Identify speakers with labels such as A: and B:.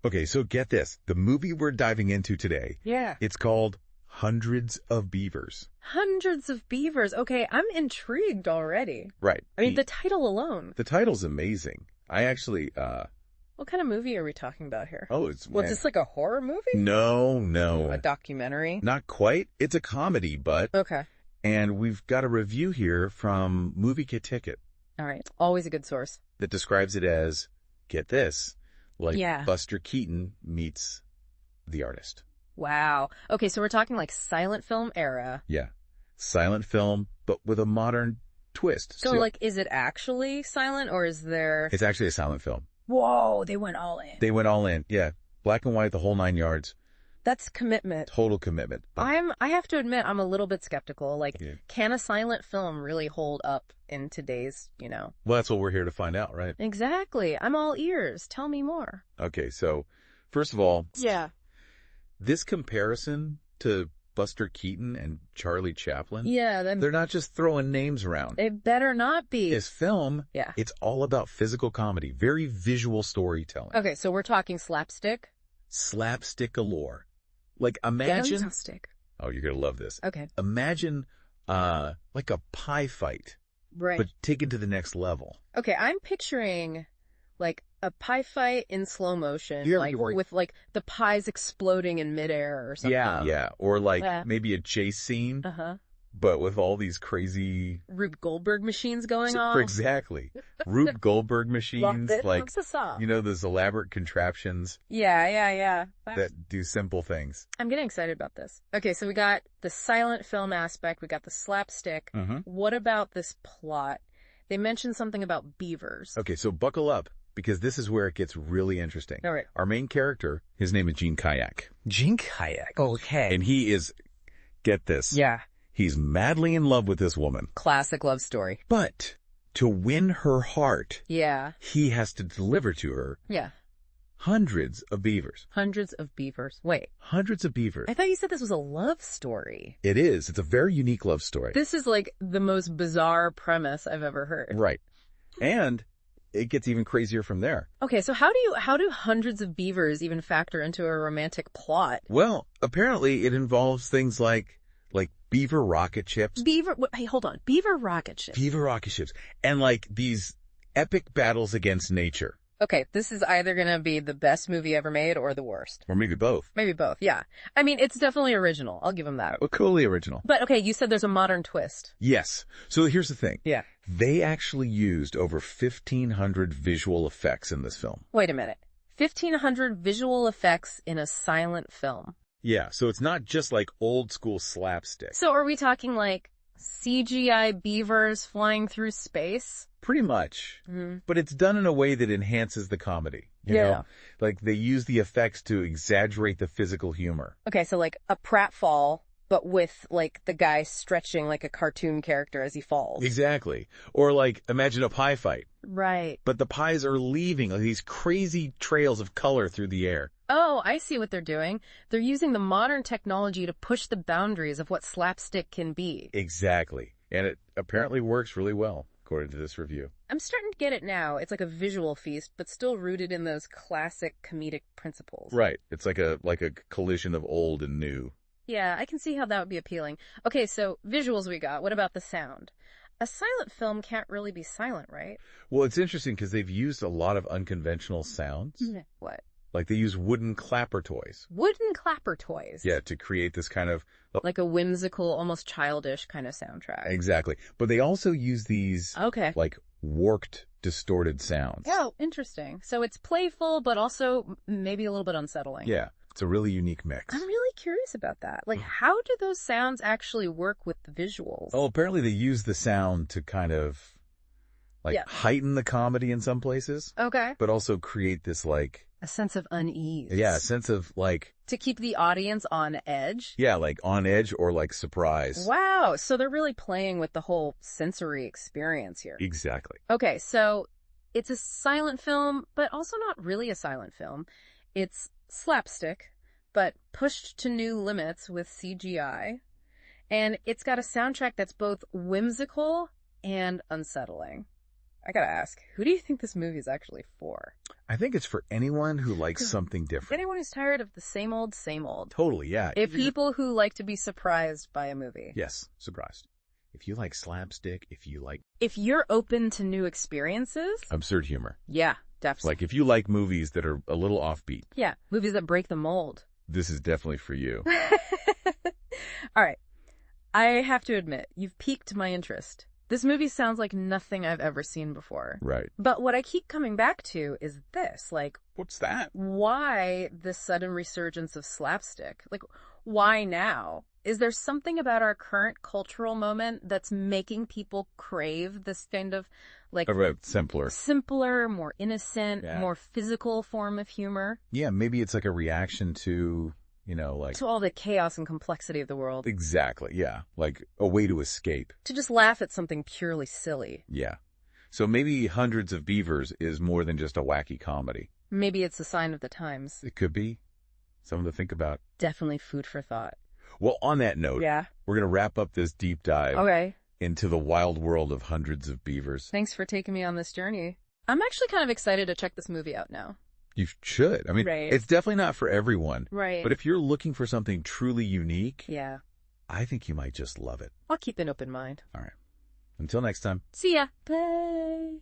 A: Okay, so get this. The movie we're diving into today,
B: Yeah.
A: it's called Hundreds of Beavers.
B: Hundreds of Beavers. Okay, I'm intrigued already.
A: Right.
B: I mean, the title alone.
A: The title's amazing. I actually,
B: What kind of movie are we talking about here?
A: it's...
B: Well, is this like a horror movie?
A: No.
B: A documentary?
A: Not quite. It's a comedy, but...
B: Okay.
A: And we've got a review here from Movie Kit Ticket
B: All right. Always a good source.
A: that describes it as, get this, like
B: Yeah.
A: Buster Keaton meets the artist.
B: Wow. Okay, so we're talking like silent film era.
A: Yeah. Silent film, but with a modern twist.
B: So like, is it actually silent or is there...
A: It's actually a silent film.
B: Whoa, they went all in.
A: They went all in. Yeah. Black and white, the whole 9 yards.
B: That's commitment.
A: Total commitment. But
B: I have to admit, I'm a little bit skeptical. Like,
A: Yeah.
B: can a silent film really hold up in today's,
A: well, that's what we're here to find out, right?
B: Exactly. I'm all ears. Tell me more.
A: Okay, so first of all,
B: Yeah.
A: this comparison to Buster Keaton and Charlie Chaplin,
B: Yeah, then
A: they're not just throwing names around.
B: it better not be.
A: This film,
B: Yeah.
A: it's all about physical comedy, very visual storytelling.
B: Okay, so we're talking slapstick.
A: Slapstick galore. Like, imagine...
B: Fantastic.
A: Oh, you're going to love this.
B: Okay.
A: Imagine, like a pie fight,
B: Right.
A: but take it to the next level.
B: Okay, I'm picturing like a pie fight in slow motion,
A: Yeah,
B: like
A: right.
B: with like the pies exploding in midair or something.
A: Yeah. Or like
B: Yeah.
A: maybe a chase scene,
B: Uh-huh.
A: but with all these crazy...
B: Rube Goldberg machines going on.
A: Exactly. Rube Goldberg machines, like,
B: Yeah,
A: those elaborate contraptions
B: yeah.
A: that do simple things.
B: I'm getting excited about this. Okay, so we got the silent film aspect, we got the slapstick.
A: Mm-hmm.
B: What about this plot? They mentioned something about beavers.
A: Okay, so buckle up, because this is where it gets really interesting.
B: All right.
A: Our main character, his name is Gene Kayak.
C: Gene Kayak. Okay.
A: And he is, get this,
B: Yeah.
A: he's madly in love with this woman.
B: Classic love story.
A: But to win her heart,
B: Yeah.
A: he has to deliver to her
B: Yeah.
A: hundreds of beavers.
B: Hundreds of beavers. Wait,
A: Hundreds of beavers.
B: I thought you said this was a love story.
A: It is. It's a very unique love story.
B: This is like the most bizarre premise I've ever heard.
A: Right. And it gets even crazier from there.
B: Okay, so how do hundreds of beavers even factor into a romantic plot?
A: Well, apparently it involves things like beaver rocket ships.
B: Hey, hold on. Beaver rocket ship.
A: Beaver rocket ships. And like these epic battles against nature.
B: Okay, this is either going to be the best movie ever made or the worst.
A: Or maybe both.
B: Maybe both, yeah. I mean, it's definitely original. I'll give him that.
A: Well, coolly original.
B: But okay, you said there's a modern twist.
A: Yes. So here's the thing.
B: Yeah.
A: They actually used over 1,500 visual effects in this film.
B: Wait a minute. 1,500 visual effects in a silent film.
A: Yeah, so it's not just like old school slapstick.
B: So are we talking like CGI beavers flying through space?
A: Pretty much.
B: Mm-hmm.
A: But it's done in a way that enhances the comedy. You know? Like they use the effects to exaggerate the physical humor.
B: Okay, so like a pratfall, but with like the guy stretching like a cartoon character as he falls.
A: Exactly. Or like imagine a pie fight.
B: Right.
A: But the pies are leaving like these crazy trails of color through the air.
B: Oh, I see what they're doing. They're using the modern technology to push the boundaries of what slapstick can be.
A: Exactly. And it apparently works really well, according to this review.
B: I'm starting to get it now. It's like a visual feast, but still rooted in those classic comedic principles.
A: Right. It's like a collision of old and new.
B: Yeah, I can see how that would be appealing. Okay, so visuals we got. What about the sound? A silent film can't really be silent, right?
A: Well, it's interesting because they've used a lot of unconventional sounds.
B: What?
A: Like they use wooden clapper toys.
B: Wooden clapper toys.
A: Yeah, to create this kind of...
B: Like a whimsical, almost childish kind of soundtrack.
A: Exactly. But they also use these,
B: Okay.
A: like, warped, distorted sounds.
B: Oh, interesting. So it's playful, but also maybe a little bit unsettling.
A: Yeah. It's a really unique mix.
B: I'm really curious about that. Like, how do those sounds actually work with the visuals?
A: Oh, apparently they use the sound to kind of, like, heighten the comedy in some places.
B: Okay.
A: But also create this, like...
B: A sense of unease.
A: Yeah, a sense of, like...
B: To keep the audience on edge?
A: Yeah, like on edge or, like, surprise.
B: Wow. So they're really playing with the whole sensory experience here.
A: Exactly.
B: Okay, so it's a silent film, but also not really a silent film. It's slapstick, but pushed to new limits with CGI. And it's got a soundtrack that's both whimsical and unsettling. I gotta ask, who do you think this movie is actually for?
A: I think it's for anyone who likes something different.
B: Anyone who's tired of the same old, same old.
A: Totally, yeah.
B: If people who like to be surprised by a movie.
A: Yes, surprised. If you like slapstick,
B: if you're open to new experiences.
A: Absurd humor.
B: Yeah, definitely.
A: Like if you like movies that are a little offbeat.
B: Yeah, movies that break the mold.
A: This is definitely for you.
B: All right. I have to admit, you've piqued my interest. This movie sounds like nothing I've ever seen before.
A: Right.
B: But what I keep coming back to is this, like...
A: What's that?
B: Why this sudden resurgence of slapstick? Like, why now? Is there something about our current cultural moment that's making people crave this kind of, like... Simpler, more innocent, more physical form of humor?
A: Yeah, maybe it's like a reaction to...
B: to all the chaos and complexity of the world.
A: Exactly, yeah. Like a way to escape.
B: To just laugh at something purely silly.
A: Yeah. So maybe Hundreds of Beavers is more than just a wacky comedy.
B: Maybe it's a sign of the times.
A: It could be. Something to think about.
B: Definitely food for thought.
A: Well, on that note, we're going to wrap up this deep dive into the wild world of Hundreds of Beavers.
B: Thanks for taking me on this journey. I'm actually kind of excited to check this movie out now.
A: You should. I mean, it's definitely not for everyone.
B: Right.
A: But if you're looking for something truly unique,
B: I
A: think you might just love it.
B: I'll keep an open mind.
A: All right. Until next time.
B: See ya. Bye.